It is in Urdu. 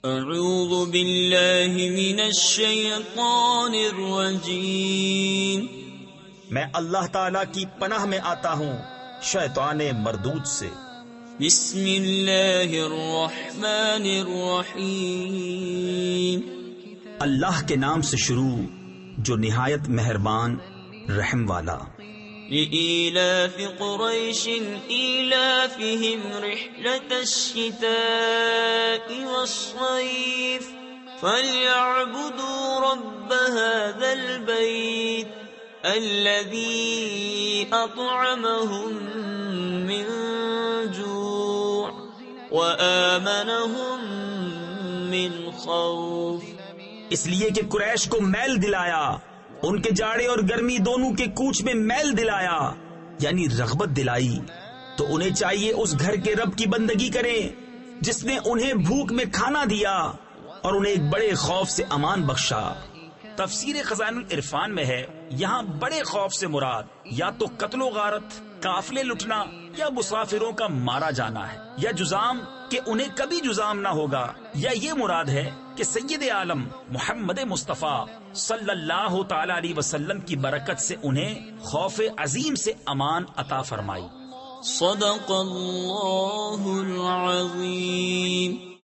اعوذ باللہ من الشیطان الرجیم، میں اللہ تعالی کی پناہ میں آتا ہوں شیطان مردود سے۔ بسم اللہ الرحمن الرحیم، اللہ کے نام سے شروع جو نہایت مہربان رحم والا۔ لإيلاف قريش إيلافهم رحلة الشتاء والصيف فليعبدوا رب هذا البيت الذي أطعمهم من جوع وآمنهم من خوف۔ اس لیے کہ قریش کو میل دلایا، ان کے جاڑے اور گرمی دونوں کے کوچ میں میل دلایا، یعنی رغبت دلائی، تو انہیں چاہیے اس گھر کے رب کی بندگی کریں جس نے انہیں بھوک میں کھانا دیا اور انہیں ایک بڑے خوف سے امان بخشا۔ تفسیر خزائن العرفان میں ہے، یہاں بڑے خوف سے مراد یا تو قتل و غارت، قافلے لٹنا، یا مسافروں کا مارا جانا ہے، یا جزام کہ انہیں کبھی جزام نہ ہوگا، یا یہ مراد ہے کہ سید عالم محمد مصطفیٰ صلی اللہ تعالی علیہ وسلم کی برکت سے انہیں خوف عظیم سے امان عطا فرمائی۔ صدق اللہ العظیم۔